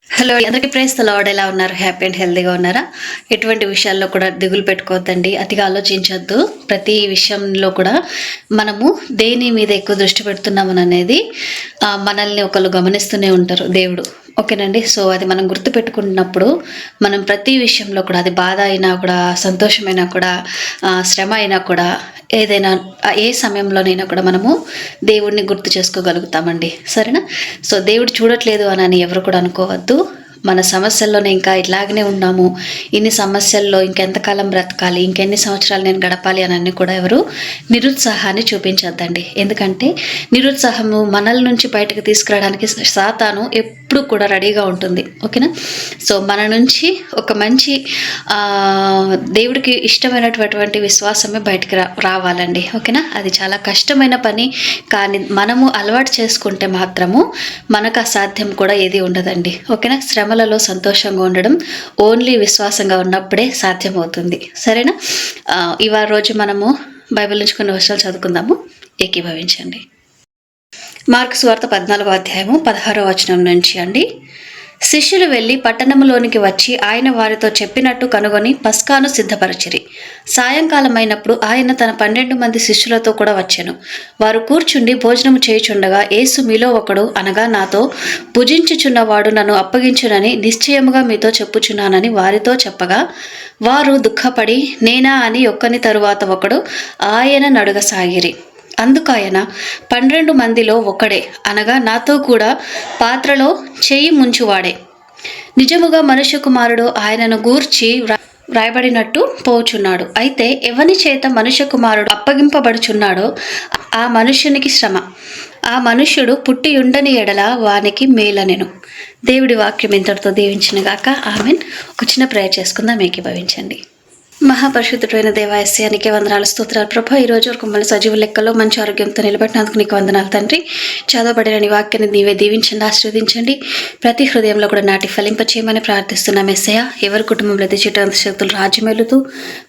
Hello అందరికీ praise the lord. ఎలా ఉన్నారు? హ్యాపీ అండ్ హెల్తీగా ఉన్నారా? ఎటువంటి విషయాల్లో కూడా దిగులు పెట్టుకోవద్దండి, అతిగా ఆలోచించొద్దు. ప్రతి విషయంలో కూడా మనము దేని మీద ఎక్కువ దృష్టి పెడుతున్నామని అనేది మనల్ని ఒకళ్ళు గమనిస్తూనే ఉంటారు, దేవుడు. ఓకేనండి. సో అది మనం గుర్తుపెట్టుకున్నప్పుడు మనం ప్రతి విషయంలో కూడా, అది బాధ అయినా కూడా, సంతోషమైనా కూడా, శ్రమ అయినా కూడా, ఏదైనా ఏ సమయంలోనైనా కూడా మనము దేవుడిని గుర్తు చేసుకోగలుగుతామండి. సరేనా? సో దేవుడు చూడట్లేదు అని ఎవరు కూడా అనుకోవద్దు. మన సమస్యల్లోనే ఇంకా ఇట్లాగనే ఉన్నాము, ఇన్ని సమస్యల్లో ఇంకెంతకాలం బ్రతకాలి, ఇంకెన్ని సంవత్సరాలు నేను గడపాలి అని అన్ని కూడా ఎవరు నిరుత్సాహాన్ని చూపించొద్దండి. ఎందుకంటే నిరుత్సాహము మనల నుంచి బయటకు తీసుకురావడానికి సాతాను ఎప్పుడు కూడా రెడీగా ఉంటుంది. ఓకేనా? సో మన నుంచి ఒక మంచి దేవుడికి ఇష్టమైనటువంటి విశ్వాసమే బయటకు రావాలండి. ఓకేనా? అది చాలా కష్టమైన పని, కానీ మనము అలవాటు చేసుకుంటే మాత్రము మనకు అసాధ్యం కూడా ఏది ఉండదండి. ఓకేనా? శ్రమలలో సంతోషంగా ఉండడం ఓన్లీ విశ్వాసంగా ఉన్నప్పుడే సాధ్యమవుతుంది. సరేనా? ఇవాళ రోజు మనము బైబిల్ నుంచి కొన్ని వర్షాలు చదువుకుందాము. ఏకీభవించండి. మార్కు సువార్త 14వ అధ్యాయము 16వ వచనం నుంచి అండి. శిష్యులు వెళ్ళి పట్టణంలోనికి వచ్చి ఆయన వారితో చెప్పినట్టు కనుగొని పస్కాను సిద్ధపరచిరి. సాయంకాలం అయినప్పుడు ఆయన తన 12 మంది శిష్యులతో కూడా వచ్చెను. వారు కూర్చుండి భోజనము చేయుచుండగా, యేసు మీలో ఒకడు, అనగా నాతో భుజించుచున్నవాడు నన్ను అప్పగించునని నిశ్చయముగా మీతో చెప్పుచున్నానని వారితో చెప్పగా, వారు దుఃఖపడి నేనా అని ఒక్కని తరువాత ఒకడు ఆయన నడుగసాగిరి. అందుకాయన 12 మందిలో ఒకడే, అనగా నాతో కూడా పాత్రలో చెయ్యి ముంచువాడే. నిజముగా మనుష్య కుమారుడు ఆయనను గూర్చి వ్రాయబడినట్టు పోచున్నాడు. అయితే ఎవని చేత మనుష్య కుమారుడు అప్పగింపబడుచున్నాడో ఆ మనుష్యునికి శ్రమ, ఆ మనుష్యుడు పుట్టి ఉండని ఎడల వానికి మేలనెను. దేవుడి వాక్యం ఇంతటితో దీవించినగాక. ఆమెన్. ఒక చిన్న ప్రేయర్ చేసుకుందాం. ఏకీభవించండి. మహాపరిశుద్ధుడైన దేవా, ఎస్యానికే వందనాలు, స్తోత్రాలు ప్రభా. ఈరోజు వరకు మమ్మల్ని సజీవ లెక్కలో మంచి ఆరోగ్యంతో నిలబెట్టినందుకు నీకు వందనాలు తండ్రి. చదవబడిన నీ వాక్యాన్ని నీవే దీవించండి, ఆశీర్వదించండి. ప్రతి హృదయంలో కూడా నాటి ఫలింపచేయమని ప్రార్థిస్తున్నాం. ఎస్సయ్య, ఎవరి కుటుంబంలో తెచ్చేటువంటి శక్తులు రాజ్యమేలుతూ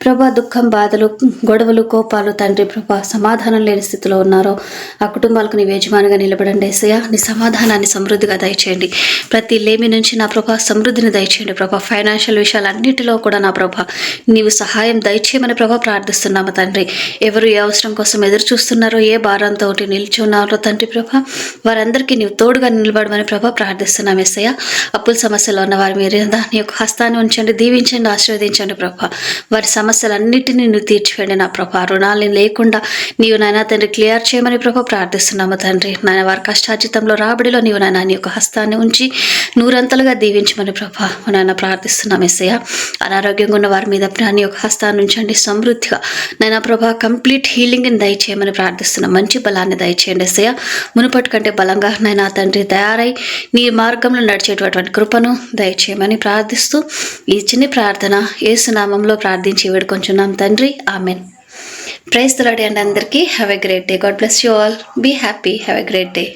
ప్రభా, దుఃఖం, బాధలు, గొడవలు, కోపాలు తండ్రి ప్రభా, సమాధానం లేని స్థితిలో ఉన్నారో ఆ కుటుంబాలకు నీ యజమానిగా నిలబడండి. ఎస్సయ్య, నీ సమాధానాన్ని సమృద్ధిగా దయచేయండి. ప్రతి లేమి నుంచి నా ప్రభా సమృద్ధిని దయచేయండి ప్రభా. ఫైనాన్షియల్ విషయాలన్నిటిలో కూడా నా ప్రభా నీవు సహాయం దయచేయమని ప్రభా ప్రార్థిస్తున్నాము తండ్రి. ఎవరు ఏ అవసరం కోసం ఎదురు చూస్తున్నారో, ఏ భారంతో నిలిచి ఉన్నారో తండ్రి ప్రభా, వారందరికీ నీవు తోడుగా నిలబడమని ప్రభా ప్రార్థిస్తున్నాం. ఎస్సయ్య, అప్పుల సమస్యలో ఉన్న వారి మీరు నీ యొక్క హస్తాన్ని ఉంచండి, దీవించండి, ఆశీర్వదించండి ప్రభా. వారి సమస్యలన్నిటినీ నువ్వు తీర్చివేయండి నా ప్రభా. రుణాలని లేకుండా నీవు నాయన తండ్రి క్లియర్ చేయమని ప్రభా ప్రార్థిస్తున్నాము తండ్రి. నాయన వారి కష్టార్జితంలో రాబడిలో నీవు నాయన నీ యొక్క హస్తాన్ని ఉంచి నూరంతలుగా దీవించమని ప్రభా నాయన ప్రార్థిస్తున్నాం. ఎస్సయ్య, అనారోగ్యంగా ఉన్న వారి మీద నీ యొక్క హస్తాన్ని ఉంచండి సమృద్ధిగా. నైనా ప్రభా కంప్లీట్ హీలింగ్ని దయచేయమని ప్రార్థిస్తున్నాం. మంచి బలాన్ని దయచేయండి ఎస్సయ్య. మునుపటి కంటే బలంగా నైనా తండ్రి తయారై నీ మార్గంలో నడిచేటటువంటి కృపను దయచేయమని ప్రార్థిస్తూ ఈ చిన్న ప్రార్థన యేసు నామంలో ప్రార్థించి వేడుకొంచున్నాం తండ్రి. ఆమెన్. ప్రైజ్ ది లార్డ్ అండి. అందరికీ have a great day. God bless you all. Be happy. Have a great day.